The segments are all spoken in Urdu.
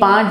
5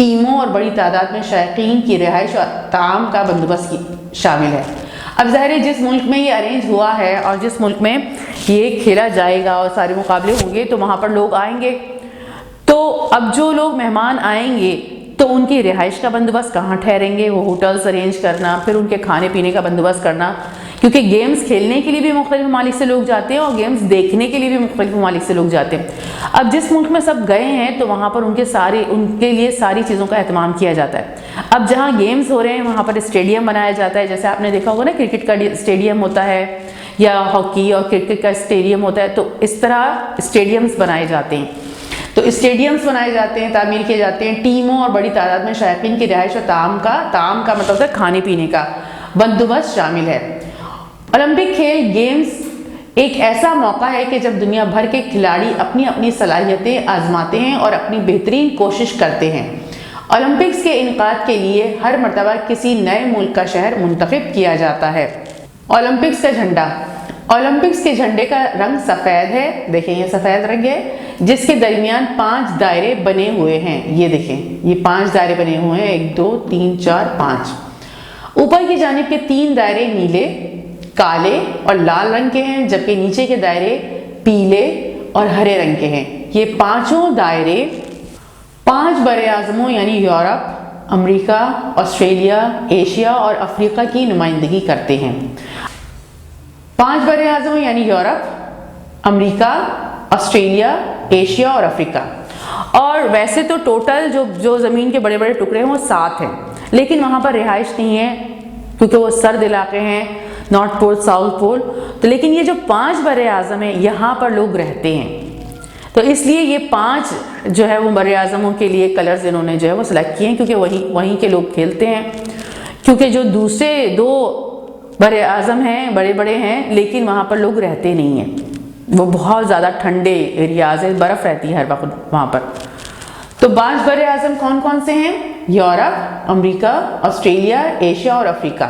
ٹیموں اور بڑی تعداد میں شائقین کی رہائش اور طعام کا بندوبست شامل ہے۔ اب ظاہر ہے جس ملک میں یہ ارینج ہوا ہے اور جس ملک میں یہ کھیلا جائے گا اور سارے مقابلے ہوں گے تو وہاں پر لوگ آئیں گے، تو اب جو لوگ مہمان آئیں گے تو ان کی رہائش کا بندوبست کہاں ٹھہریں گے، وہ ہوٹلز ارینج کرنا، پھر ان کے کھانے پینے کا بندوبست کرنا، کیونکہ گیمز کھیلنے کے لیے بھی مختلف ممالک سے لوگ جاتے ہیں اور گیمز دیکھنے کے لیے بھی مختلف ممالک سے لوگ جاتے ہیں۔ اب جس ملک میں سب گئے ہیں تو وہاں پر ان کے لیے ساری چیزوں کا اہتمام کیا جاتا ہے۔ اب جہاں گیمز ہو رہے ہیں وہاں پر اسٹیڈیم بنایا جاتا ہے، جیسے آپ نے دیکھا ہوگا نا کرکٹ کا اسٹیڈیم ہوتا ہے یا ہاکی اور کرکٹ کا اسٹیڈیم ہوتا ہے، تو اس طرح اسٹیڈیمز بنائے جاتے ہیں۔ تو اسٹیڈیمز بنائے جاتے ہیں، تعمیر کیے جاتے ہیں، ٹیموں اور بڑی تعداد میں شائقین کی رہائش اور طعام کا مطلب ہے کھانے پینے کا بندوبست شامل ہے۔ اولمپک کھیل گیمز ایک ایسا موقع ہے کہ جب دنیا بھر کے کھلاڑی اپنی اپنی صلاحیتیں آزماتے ہیں اور اپنی بہترین کوشش کرتے ہیں۔ اولمپکس کے انعقاد کے لیے ہر مرتبہ کسی نئے ملک کا شہر منتخب کیا جاتا ہے۔ اولمپکس کا جھنڈا، اولمپکس کے جھنڈے کا رنگ سفید ہے، دیکھیں یہ سفید رنگ ہے جس کے درمیان 5 دائرے بنے ہوئے ہیں، یہ دیکھیں یہ 5 دائرے بنے ہوئے ہیں، 1 2 3 4 5۔ اوپر کی جانب کے 3 دائرے نیلے، کالے اور لال رنگ کے ہیں، جبکہ نیچے کے دائرے پیلے اور ہرے رنگ کے ہیں۔ یہ پانچوں دائرے 5 براعظموں یعنی یورپ، امریکہ، آسٹریلیا، ایشیا اور افریقہ کی نمائندگی کرتے ہیں۔ 5 براعظموں یعنی یورپ، امریکہ، آسٹریلیا، ایشیا اور افریقہ۔ اور ویسے تو ٹوٹل جو زمین کے بڑے بڑے ٹکڑے ہیں وہ 7 ہیں، لیکن وہاں پر رہائش نہیں ہے کیونکہ وہ سرد علاقے ہیں، نارتھ پول، ساؤتھ پول، تو لیکن یہ جو 5 براعظم ہیں یہاں پر لوگ رہتے ہیں، تو اس لیے یہ 5 جو ہے وہ براعظموں کے لیے کلرز انہوں نے جو ہے وہ سلیکٹ کیے ہیں، کیونکہ وہیں کے لوگ کھیلتے ہیں، کیونکہ جو دوسرے 2 براعظم ہیں بڑے بڑے ہیں لیکن وہاں پر لوگ رہتے نہیں ہیں، وہ بہت زیادہ ٹھنڈے ایریاز ہیں، برف رہتی ہے ہر وقت وہاں پر۔ تو 5 براعظم کون کون سے ہیں؟ یورپ، امریکہ، آسٹریلیا، ایشیا اور افریقہ۔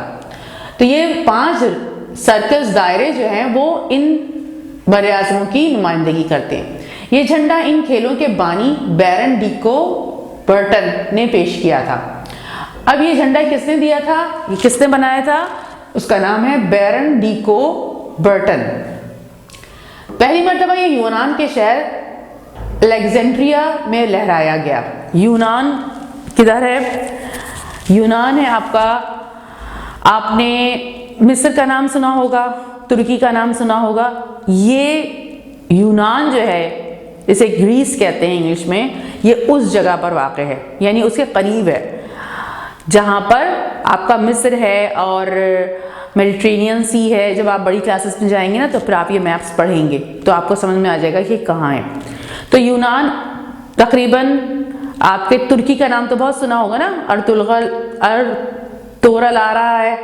تو یہ 5 سرکلز دائرے جو ہیں وہ ان براعظموں کی نمائندگی کرتے ہیں۔ یہ جھنڈا ان کھیلوں کے بانی بیرن ڈی کوبرٹن نے پیش کیا تھا۔ اب یہ جھنڈا کس نے دیا تھا، یہ کس نے بنایا تھا؟ اس کا نام ہے بیرن ڈی کوبرٹن۔ پہلی مرتبہ یہ یونان کے شہر الیگزینڈریا میں لہرایا گیا۔ یونان کدھر ہے؟ یونان ہے آپ نے مصر کا نام سنا ہوگا، ترکی کا نام سنا ہوگا، یہ یونان جو ہے اسے گریس کہتے ہیں انگلش میں، یہ اس جگہ پر واقع ہے، یعنی اس کے قریب ہے جہاں پر آپ کا مصر ہے اور میڈیٹرینین سی ہے۔ جب آپ بڑی کلاسز میں جائیں گے نا تو پھر آپ یہ میپس پڑھیں گے تو آپ کو سمجھ میں آ جائے گا کہ کہاں ہے۔ تو یونان تقریباً، آپ کے ترکی کا نام تو بہت سنا ہوگا نا، ارطغرل آ رہا ہے،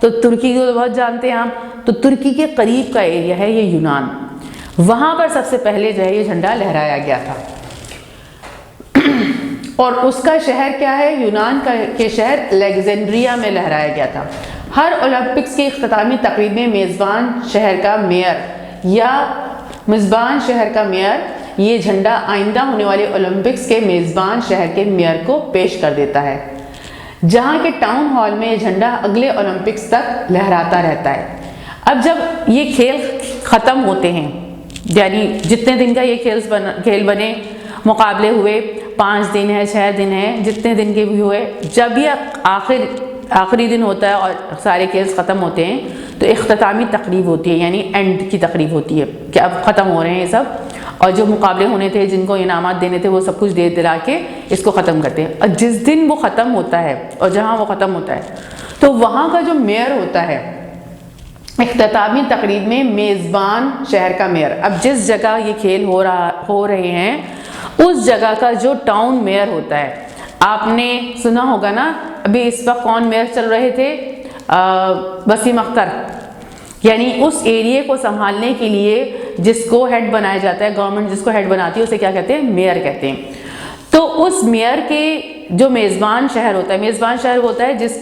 تو ترکی کو بہت جانتے ہیں آپ، تو ترکی کے قریب کا ایریا ہے یہ یونان، وہاں پر سب سے پہلے جو ہے یہ جھنڈا لہرایا گیا تھا۔ اور اس کا شہر کیا ہے؟ یونان کے شہر الیگزینڈریا میں لہرایا گیا تھا۔ ہر اولمپکس کی اختتامی تقریب میں میزبان شہر کا میئر یہ جھنڈا آئندہ ہونے والے اولمپکس کے میزبان شہر کے میئر کو پیش کر دیتا ہے، جہاں کے ٹاؤن ہال میں یہ جھنڈا اگلے اولمپکس تک لہراتا رہتا ہے۔ اب جب یہ کھیل ختم ہوتے ہیں، یعنی جتنے دن کا یہ کھیل بنے، مقابلے ہوئے، 5 دن ہے، 6 دن ہے، جتنے دن کے بھی ہوئے، جب یہ آخری دن ہوتا ہے اور سارے کھیل ختم ہوتے ہیں تو اختتامی تقریب ہوتی ہے، یعنی اینڈ کی تقریب ہوتی ہے کہ اب ختم ہو رہے ہیں یہ سب، اور جو مقابلے ہونے تھے، جن کو انعامات دینے تھے، وہ سب کچھ دے دلا کے اس کو ختم کرتے ہیں۔ اور جس دن وہ ختم ہوتا ہے اور جہاں وہ ختم ہوتا ہے تو وہاں کا جو میئر ہوتا ہے اختتامی تقریب میں، میزبان شہر کا میئر، اب جس جگہ یہ کھیل ہو رہے ہیں اس جگہ کا جو ٹاؤن میئر ہوتا ہے، آپ نے سنا ہوگا نا، ابھی اس وقت کون میئر چل رہے تھے؟ وسیم اختر، یعنی اس ایریے کو سنبھالنے کے لیے جس کو ہیڈ بنایا جاتا ہے، گورنمنٹ جس کو ہیڈ بناتی ہے اسے کیا کہتے ہیں؟ میئر کہتے ہیں۔ تو اس میئر کے جو میزبان شہر ہوتا ہے، میزبان شہر ہوتا ہے جس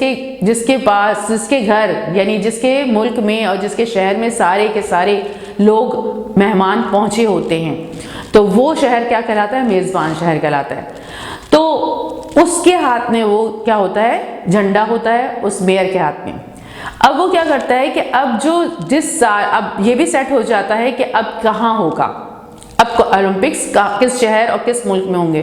کے گھر، یعنی جس کے ملک میں اور جس کے شہر میں سارے کے سارے لوگ مہمان پہنچے ہوتے ہیں، تو وہ شہر کیا کہلاتا ہے؟ میزبان شہر کہلاتا ہے۔ تو اس کے ہاتھ میں وہ کیا ہوتا ہے، جھنڈا ہوتا ہے اس میئر کے ہاتھ میں۔ اب وہ کیا کرتا ہے کہ اب جو جس سال اب یہ بھی سیٹ ہو جاتا ہے کہ اب کہاں ہوگا، اب اولمپکس کس شہر اور کس ملک میں ہوں گے،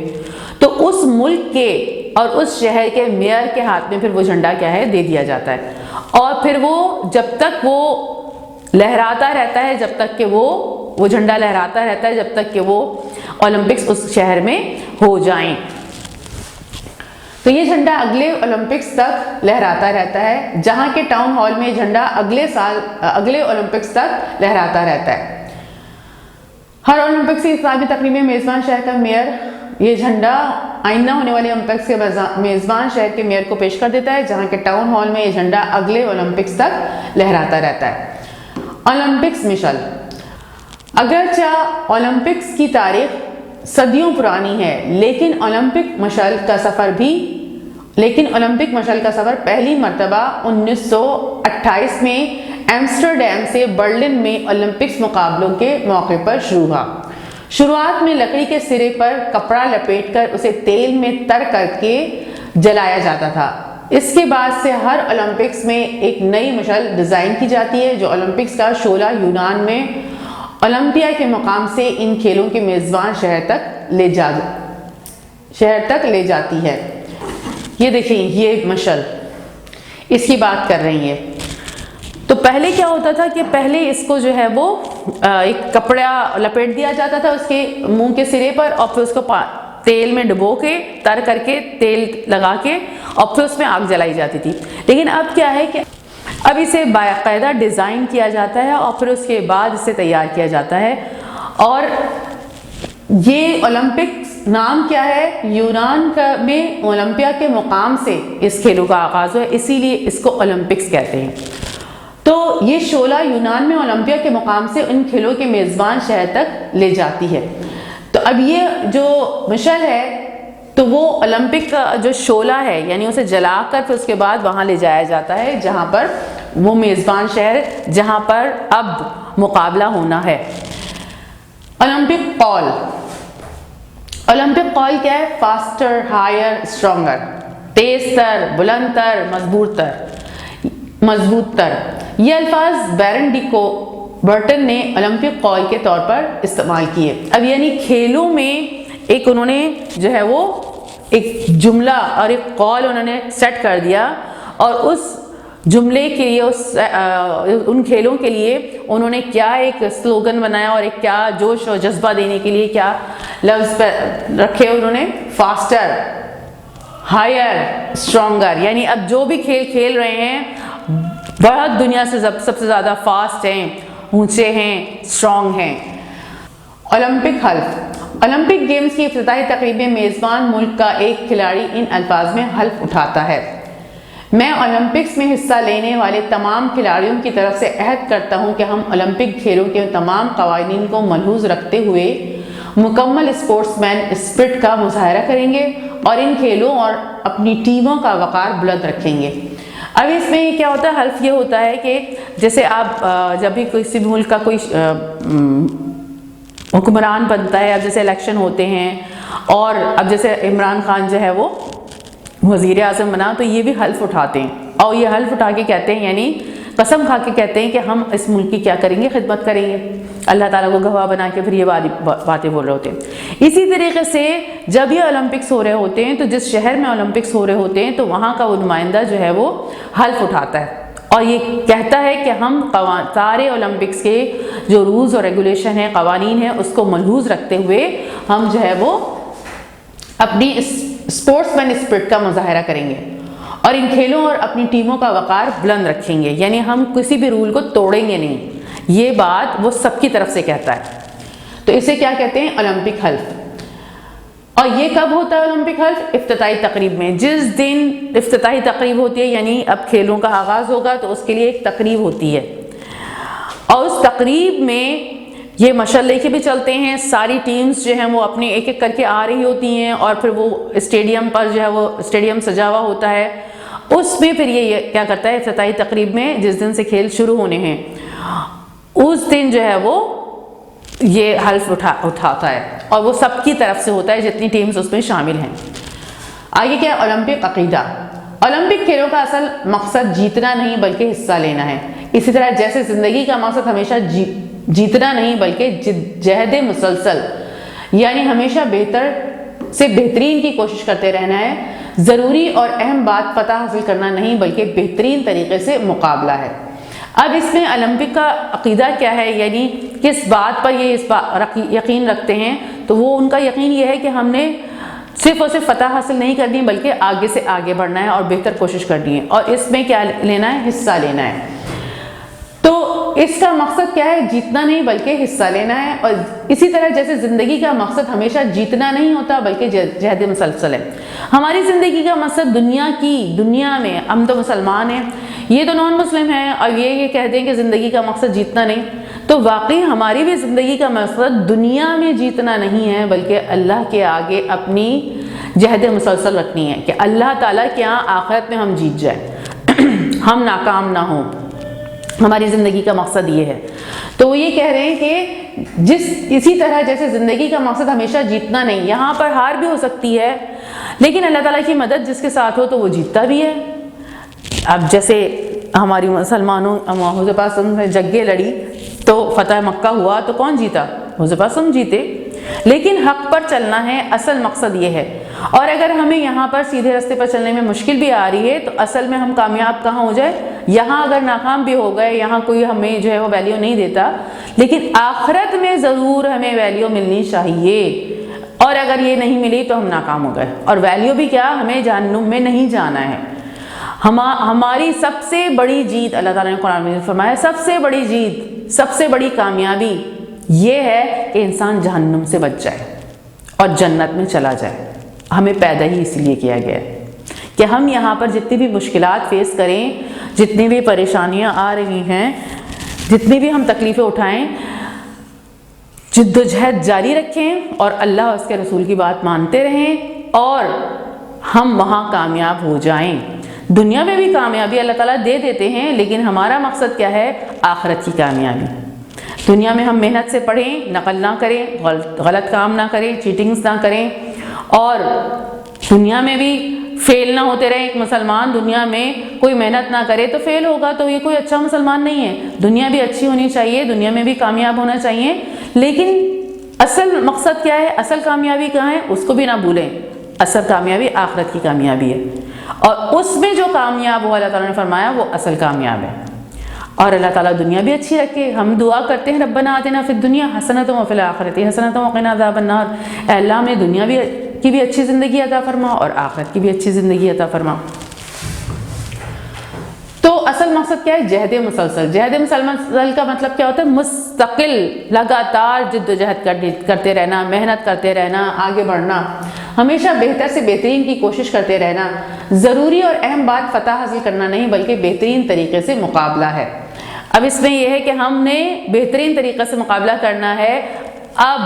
تو اس ملک کے اور اس شہر کے میئر کے ہاتھ میں پھر وہ جھنڈا کیا ہے دے دیا جاتا ہے، اور پھر وہ جب تک وہ لہراتا رہتا ہے، جب تک کہ وہ جھنڈا لہراتا رہتا ہے، جب تک کہ وہ اولمپکس اس شہر میں ہو جائیں۔ تو یہ جھنڈا اگلے اولمپکس تک لہراتا رہتا ہے، جہاں کے ٹاؤن ہال میں جھنڈا اگلے اولمپکس تک لہراتا رہتا ہے۔ ہر اولمپکس کی اختتامی تقریب میں میزبان شہر کا میئر یہ جھنڈا آئندہ ہونے والے اولمپکس کے میزبان شہر کے میئر کو پیش کر دیتا ہے، جہاں کے ٹاؤن ہال میں یہ جھنڈا اگلے اولمپکس تک لہراتا رہتا ہے۔ اولمپکس مشل، اگرچہ اولمپکس کی تاریخ صدیوں پرانی ہے، لیکن اولمپک مشل کا سفر پہلی مرتبہ 1928 میں ایمسٹرڈیم سے برلن میں اولمپکس مقابلوں کے موقع پر شروع ہوا۔ شروعات میں لکڑی کے سرے پر کپڑا لپیٹ کر اسے تیل میں تر کر کے جلایا جاتا تھا۔ اس کے بعد سے ہر اولمپکس میں ایک نئی مشل ڈیزائن کی جاتی ہے، جو اولمپکس کا شعلہ یونان میں اولمپیا کے مقام سے ان کھیلوں کے میزبان شہر تک لے جاتی ہے۔ یہ دیکھیں، یہ مشل اس کی بات کر رہی ہے۔ تو پہلے کیا ہوتا تھا کہ پہلے اس کو جو ہے وہ ایک کپڑا لپیٹ دیا جاتا تھا اس کے منہ کے سرے پر، اور پھر اس کو تیل میں ڈبو کے تر کر کے تیل لگا کے اور پھر اس میں آگ جلائی جاتی تھی۔ لیکن اب کیا ہے کہ اب اسے باقاعدہ ڈیزائن کیا جاتا ہے اور پھر اس کے بعد اسے تیار کیا جاتا ہے، اور یہ اولمپکس نام کیا ہے، یونان میں اولمپیا کے مقام سے اس کھیلوں کا آغاز ہوا، اسی لیے اس کو اولمپکس کہتے ہیں۔ تو یہ شعلہ یونان میں اولمپیا کے مقام سے ان کھیلوں کے میزبان شہر تک لے جاتی ہے۔ تو اب یہ جو مشل ہے تو وہ اولمپک کا جو شعلہ ہے، یعنی اسے جلا کر پھر اس کے بعد وہاں لے جایا جاتا ہے جہاں پر وہ میزبان شہر جہاں پر اب مقابلہ ہونا ہے۔ اولمپک قول، اولمپک قول کیا ہے؟ فاسٹر، ہائر، اسٹرانگر، تیز تر، بلند تر، مضبوط تر۔ یہ الفاظ بیرن ڈی برٹن نے اولمپک قول کے طور پر استعمال کیے۔ اب یعنی کھیلوں میں ایک انہوں نے جو ہے وہ ایک جملہ اور ایک قول انہوں نے سیٹ کر دیا، اور اس جملے کے لیے ان کھیلوں کے لیے انہوں نے کیا ایک سلوگن بنایا اور ایک کیا جوش اور جذبہ دینے کے لیے کیا لفظ رکھے انہوں نے، فاسٹر، ہائر، اسٹرانگر۔ یعنی اب جو بھی کھیل کھیل رہے ہیں بہت دنیا سے سب سے زیادہ فاسٹ ہیں، اونچے ہیں، اسٹرانگ ہیں۔ اولمپک حلف، اولمپک گیمز کی افتتاحی تقریب میں میزبان ملک کا ایک کھلاڑی ان الفاظ میں حلف اٹھاتا ہے: میں اولمپکس میں حصہ لینے والے تمام کھلاڑیوں کی طرف سے عہد کرتا ہوں کہ ہم اولمپک کھیلوں کے تمام قوانین کو ملحوظ رکھتے ہوئے مکمل اسپورٹس مین اسپرٹ کا مظاہرہ کریں گے اور ان کھیلوں اور اپنی ٹیموں کا وقار بلند رکھیں گے۔ اب اس میں کیا ہوتا ہے، حلف یہ ہوتا ہے کہ جیسے آپ جب بھی کسی بھی ملک کا کوئی حکمران بنتا ہے، اب جیسے الیکشن ہوتے ہیں اور اب جیسے عمران خان جو ہے وہ وزیر اعظم بنا، تو یہ بھی حلف اٹھاتے ہیں، اور یہ حلف اٹھا کے کہتے ہیں، یعنی قسم کھا کے کہتے ہیں کہ ہم اس ملک کی کیا کریں گے، خدمت کریں گے، اللہ تعالیٰ کو گواہ بنا کے پھر یہ باتیں بول رہے ہوتے ہیں۔ اسی طریقے سے جب یہ اولمپکس ہو رہے ہوتے ہیں تو جس شہر میں اولمپکس ہو رہے ہوتے ہیں تو وہاں کا وہ نمائندہ جو ہے وہ حلف اٹھاتا ہے اور یہ کہتا ہے کہ ہم سارے اولمپکس کے جو رولز اور ریگولیشن ہیں، قوانین ہیں، اس کو ملحوظ رکھتے ہوئے ہم جو ہے وہ اپنی اسپورٹس مین اسپرٹ کا مظاہرہ کریں گے اور ان کھیلوں اور اپنی ٹیموں کا وقار بلند رکھیں گے، یعنی ہم کسی بھی رول کو توڑیں گے نہیں۔ یہ بات وہ سب کی طرف سے کہتا ہے، تو اسے کیا کہتے ہیں؟ اولمپک حلف۔ اور یہ کب ہوتا ہے اولمپک حلف؟ افتتاحی تقریب میں۔ جس دن افتتاحی تقریب ہوتی ہے، یعنی اب کھیلوں کا آغاز ہوگا تو اس کے لیے ایک تقریب ہوتی ہے، اور اس تقریب میں یہ مشعل لے کے بھی چلتے ہیں، ساری ٹیمز جو ہیں وہ اپنے ایک ایک کر کے آ رہی ہوتی ہیں، اور پھر وہ اسٹیڈیم پر جو ہے وہ اسٹیڈیم سجا ہوا ہوتا ہے، اس میں پھر یہ کیا کرتا ہے افتتاحی تقریب میں، جس دن سے کھیل شروع ہونے ہیں اس دن جو ہے وہ یہ حلف اٹھاتا ہے، اور وہ سب کی طرف سے ہوتا ہے جتنی ٹیمز اس میں شامل ہیں۔ آگے کیا ہے؟ اولمپک عقیدہ۔ اولمپک کھیلوں کا اصل مقصد جیتنا نہیں بلکہ حصہ لینا ہے۔ اسی طرح جیسے زندگی کا مقصد ہمیشہ جیتنا نہیں بلکہ جہد مسلسل، یعنی ہمیشہ بہتر سے بہترین کی کوشش کرتے رہنا ہے۔ ضروری اور اہم بات فتح حاصل کرنا نہیں بلکہ بہترین طریقے سے مقابلہ ہے۔ اب اس میں اولمپک کا عقیدہ کیا ہے، یعنی کس بات پر یہ یقین رکھتے ہیں، تو وہ ان کا یقین یہ ہے کہ ہم نے صرف اور صرف فتح حاصل نہیں کرنی بلکہ آگے سے آگے بڑھنا ہے اور بہتر کوشش کرنی ہے، اور اس میں کیا لینا ہے؟ حصہ لینا ہے۔ تو اس کا مقصد کیا ہے؟ جیتنا نہیں بلکہ حصہ لینا ہے۔ اور اسی طرح جیسے زندگی کا مقصد ہمیشہ جیتنا نہیں ہوتا بلکہ جہد مسلسل ہے۔ ہماری زندگی کا مقصد دنیا میں ہم تو مسلمان ہیں، یہ تو نان مسلم ہیں، اور یہ کہتے ہیں کہ زندگی کا مقصد جیتنا نہیں، تو واقعی ہماری بھی زندگی کا مقصد دنیا میں جیتنا نہیں ہے بلکہ اللہ کے آگے اپنی جہد مسلسل رکھنی ہے کہ اللہ تعالیٰ کے یہاں آخرت میں ہم جیت جائیں، ہم ناکام نہ ہوں۔ ہماری زندگی کا مقصد یہ ہے۔ تو وہ یہ کہہ رہے ہیں کہ اسی طرح جیسے زندگی کا مقصد ہمیشہ جیتنا نہیں، یہاں پر ہار بھی ہو سکتی ہے، لیکن اللہ تعالیٰ کی مدد جس کے ساتھ ہو تو وہ جیتتا بھی ہے۔ اب جیسے ہماری مسلمانوں حضور پاک صلی اللہ علیہ وسلم جنگیں لڑی تو فتح مکہ ہوا، تو کون جیتا؟ حضور پاک صلی اللہ علیہ وسلم جیتے۔ لیکن حق پر چلنا ہے، اصل مقصد یہ ہے۔ اور اگر ہمیں یہاں پر سیدھے راستے پر چلنے میں مشکل بھی آ رہی ہے تو اصل میں ہم کامیاب کہاں ہو جائے؟ یہاں اگر ناکام بھی ہو گئے، یہاں کوئی ہمیں جو ہے وہ ویلیو نہیں دیتا، لیکن آخرت میں ضرور ہمیں ویلیو ملنی چاہیے، اور اگر یہ نہیں ملی تو ہم ناکام ہو گئے۔ اور ویلیو بھی کیا؟ ہمیں جہنم میں نہیں جانا ہے۔ ہماری سب سے بڑی جیت، اللہ تعالیٰ نے قرآن میں فرمایا، سب سے بڑی جیت، سب سے بڑی کامیابی یہ ہے کہ انسان جہنم سے بچ جائے اور جنت میں چلا جائے۔ ہمیں پیدا ہی اس لیے کیا گیا ہے کہ ہم یہاں پر جتنی بھی مشکلات فیس کریں، جتنی بھی پریشانیاں آ رہی ہیں، جتنی بھی ہم تکلیفیں اٹھائیں، جد و جہد جاری رکھیں اور اللہ اور اس کے رسول کی بات مانتے رہیں اور ہم وہاں کامیاب ہو جائیں۔ دنیا میں بھی کامیابی اللہ تعالیٰ دے دیتے ہیں، لیکن ہمارا مقصد کیا ہے؟ آخرت کی کامیابی۔ دنیا میں ہم محنت سے پڑھیں، نقل نہ کریں، غلط کام نہ کریں، چیٹنگز نہ کریں، اور دنیا میں بھی فیل نہ ہوتے رہیں۔ ایک مسلمان دنیا میں کوئی محنت نہ کرے تو فیل ہوگا، تو یہ کوئی اچھا مسلمان نہیں ہے۔ دنیا بھی اچھی ہونی چاہیے، دنیا میں بھی کامیاب ہونا چاہیے، لیکن اصل مقصد کیا ہے؟ اصل کامیابی کہاں ہے؟ اس کو بھی نہ بھولیں۔ اصل کامیابی آخرت کی کامیابی ہے، اور اس میں جو کامیاب ہو اللہ تعالیٰ نے فرمایا وہ اصل کامیاب ہے۔ اور اللہ تعالیٰ دنیا بھی اچھی رکھے۔ ہم دعا کرتے ہیں ربنا آتنا فی الدنیا حسنۃ وفی الآخرۃ حسنۃ وقنا عذاب النار، اے اللہ ہمیں دنیا کی بھی اچھی زندگی عطا فرما اور آخرت کی بھی اچھی زندگی عطا فرما۔ تو اصل مقصد کیا ہے؟ جہد مسلسل۔ جہد مسلسل کا مطلب کیا ہوتا ہے؟ مستقل، لگاتار جد و جہد کرتے رہنا، محنت کرتے رہنا، آگے بڑھنا، ہمیشہ بہتر سے بہترین کی کوشش کرتے رہنا۔ ضروری اور اہم بات فتح حاصل کرنا نہیں بلکہ بہترین طریقے سے مقابلہ ہے۔ اب اس میں یہ ہے کہ ہم نے بہترین طریقے سے مقابلہ کرنا ہے۔ اب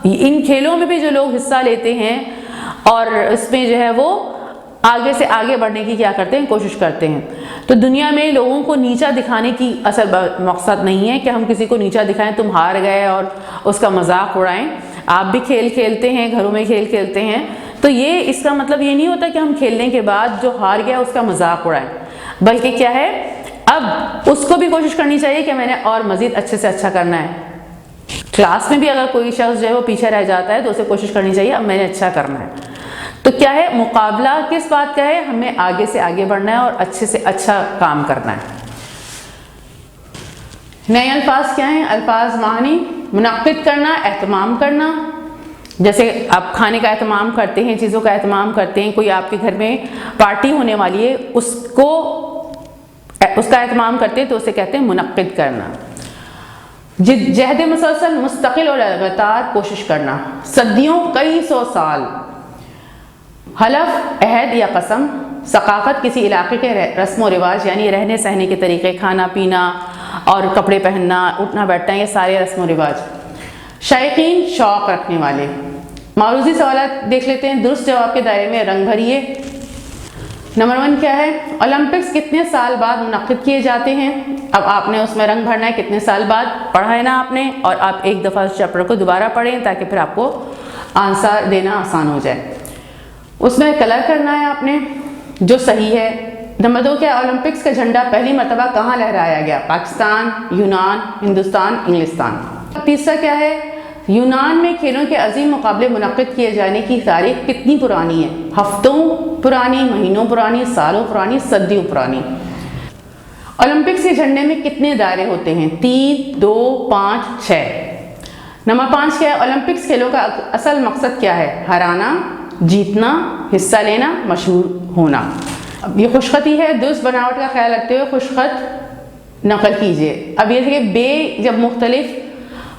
ان کھیلوں میں بھی جو لوگ حصہ لیتے ہیں اور اس میں جو ہے وہ آگے سے آگے بڑھنے کی کیا کرتے ہیں؟ کوشش کرتے ہیں۔ تو دنیا میں لوگوں کو نیچا دکھانے کی اصل مقصد نہیں ہے کہ ہم کسی کو نیچا دکھائیں، تم ہار گئے اور اس کا مذاق اڑائیں۔ آپ بھی کھیل کھیلتے ہیں، گھروں میں کھیل کھیلتے ہیں، تو یہ اس کا مطلب یہ نہیں ہوتا کہ ہم کھیلنے کے بعد جو ہار گیا اس کا مذاق اڑائیں، بلکہ کیا ہے؟ اب اس کو بھی کوشش کرنی چاہیے کہ میں نے اور مزید اچھے سے اچھا کرنا ہے۔ کلاس میں بھی اگر کوئی شخص جو ہے وہ پیچھے رہ جاتا ہے تو اسے کوشش کرنی چاہیے اب میں نے اچھا کرنا ہے۔ تو کیا ہے؟ مقابلہ کس بات کا ہے؟ ہمیں آگے سے آگے بڑھنا ہے اور اچھے سے اچھا کام کرنا ہے۔ نئے الفاظ کیا ہیں؟ الفاظ معنی: منعقد کرنا، اہتمام کرنا۔ جیسے آپ کھانے کا اہتمام کرتے ہیں، چیزوں کا اہتمام کرتے ہیں، کوئی آپ کے گھر میں پارٹی ہونے والی ہے، اس کا اہتمام کرتے ہیں تو اسے کہتے ہیں منعقد کرنا۔ جہد مسلسل: مستقل اور لگاتار کوشش کرنا، صدیوں، کئی سو سال۔ حلف، عہد یا قسم۔ ثقافت: کسی علاقے کے رسم و رواج، یعنی رہنے سہنے کے طریقے، کھانا پینا اور کپڑے پہننا، اٹھنا بیٹھنا، یہ سارے رسم و رواج۔ شائقین: شوق رکھنے والے۔ معروضی سوالات دیکھ لیتے ہیں، درست جواب کے دائرے میں رنگ بھریے۔ نمبر 1 کیا ہے؟ اولمپکس کتنے سال بعد منعقد کیے جاتے ہیں؟ اب آپ نے اس میں رنگ بھرنا ہے، کتنے سال بعد پڑھا ہے نا آپ نے، اور آپ ایک دفعہ اس چیپٹر کو دوبارہ پڑھیں تاکہ پھر آپ کو آنسر دینا آسان ہو جائے۔ اس میں کلر کرنا ہے آپ نے جو صحیح ہے۔ نمبر 2 کیا ہے، اولمپکس کا جھنڈا پہلی مرتبہ کہاں لہرایا گیا؟ پاکستان، یونان، ہندوستان، انگلستان۔ تیسرا کیا ہے، یونان میں کھیلوں کے عظیم مقابلے منعقد کیے جانے کی تاریخ کتنی پرانی ہے؟ ہفتوں پرانی، مہینوں پرانی، سالوں پرانی، صدیوں پرانی۔ اولمپکس کے جھنڈے میں کتنے دائرے ہوتے ہیں؟ 3، 2، 5، 6۔ نمبر 5 کیا ہے، اولمپکس کھیلوں کا اصل مقصد کیا ہے؟ ہرانا، جیتنا، حصہ لینا، مشہور ہونا۔ اب یہ خوش خطی ہے، درست بناوٹ کا خیال رکھتے ہوئے خوش خط نقل کیجیے۔ اب یہ دیکھیے، بے جب مختلف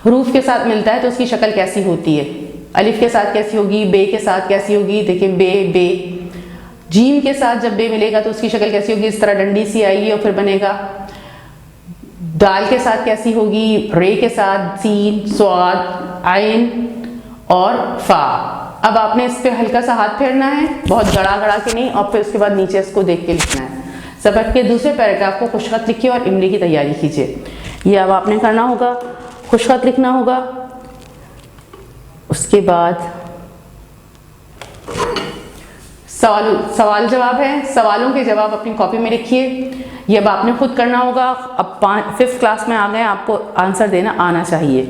حروف کے ساتھ ملتا ہے تو اس کی شکل کیسی ہوتی ہے؟ الف کے ساتھ کیسی ہوگی، بے کے ساتھ کیسی ہوگی؟ دیکھیں بے۔ جیم کے ساتھ جب بے ملے گا تو اس کی شکل کیسی ہوگی؟ اس طرح ڈنڈی سی آئے گی اور پھر بنے گا۔ دال کے ساتھ کیسی ہوگی؟ رے کے ساتھ سین، صاد، عین اور فا۔ اب آپ نے اس پہ ہلکا سا ہاتھ پھیرنا ہے، بہت گڑا کے نہیں، اور پھر اس کے بعد نیچے اس کو دیکھ کے لکھنا ہے۔ سبق کے دوسرے پیراگراف کو خوش خط لکھیے اور املے کی تیاری کیجیے۔ یہ اب آپ نے کرنا ہوگا، خوش خط لکھنا ہوگا۔ اس کے بعد سوال جواب ہے، سوالوں کے جواب اپنی کاپی میں لکھیے۔ یہ اب آپ نے خود کرنا ہوگا۔ اب 5th کلاس میں آ گئے، آپ کو آنسر دینا آنا چاہیے۔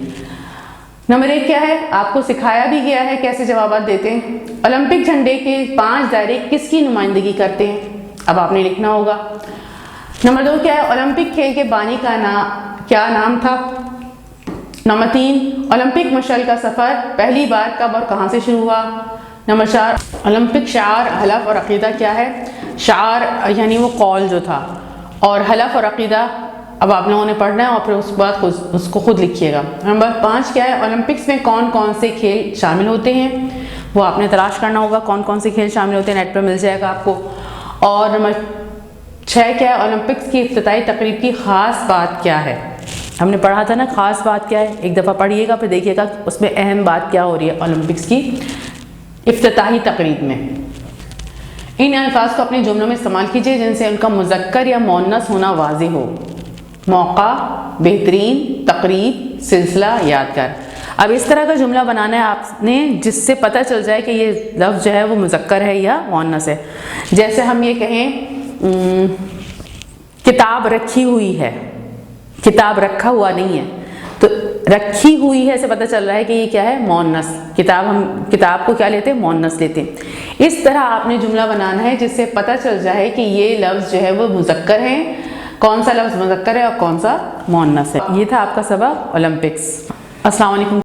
نمبر 1 کیا ہے، آپ کو سکھایا بھی گیا ہے کیسے جوابات دیتے ہیں۔ اولمپک جھنڈے کے 5 دائرے کس کی نمائندگی کرتے ہیں؟ اب آپ نے لکھنا ہوگا۔ نمبر 2 کیا ہے، اولمپک کھیل کے بانی کا کیا نام تھا؟ نمبر 3 اولمپک مشعل کا سفر پہلی بار کب اور کہاں سے شروع ہوا؟ نمبر 4 اولمپک شعار، حلف اور عقیدہ کیا ہے؟ شعار یعنی وہ قول جو تھا، اور حلف اور عقیدہ اب آپ لوگوں نے پڑھنا ہے اور پھر اس بعد اس کو خود لکھیے گا۔ نمبر 5 کیا ہے، اولمپکس میں کون کون سے کھیل شامل ہوتے ہیں؟ وہ آپ نے تلاش کرنا ہوگا، کون کون سے کھیل شامل ہوتے ہیں، نیٹ پر مل جائے گا آپ کو۔ اور نمبر 6 کیا ہے، اولمپکس کی افتتاحی تقریب کی خاص بات کیا ہے؟ ہم نے پڑھا تھا نا خاص بات کیا ہے، ایک دفعہ پڑھیے گا پھر دیکھیے گا اس میں اہم بات کیا ہو رہی ہے اولمپکس کی افتتاحی تقریب میں۔ ان الفاظ کو اپنے جملوں میں استعمال کیجیے جن سے ان کا مذکر یا مؤنث ہونا واضح ہو۔ موقع، بہترین، تقریب، سلسلہ، یادگار۔ اب اس طرح کا جملہ بنانا ہے آپ نے جس سے پتہ چل جائے کہ یہ لفظ جو ہے وہ مذکر ہے یا مؤنث ہے۔ جیسے ہم یہ کہیں کتاب رکھی ہوئی ہے، کتاب رکھا ہوا نہیں ہے، تو رکھی ہوئی ہے سے پتہ چل رہا ہے کہ یہ کیا ہے؟ مؤنث۔ ہم کتاب کو کیا لیتے ہیں؟ مؤنث لیتے ہیں۔ اس طرح آپ نے جملہ بنانا ہے جس سے پتہ چل جائے کہ یہ لفظ جو ہے وہ مذکر ہے، کون سا لفظ مذکر ہے اور کون سا مؤنث ہے۔ یہ تھا آپ کا سبق اولمپکس۔ السلام علیکم۔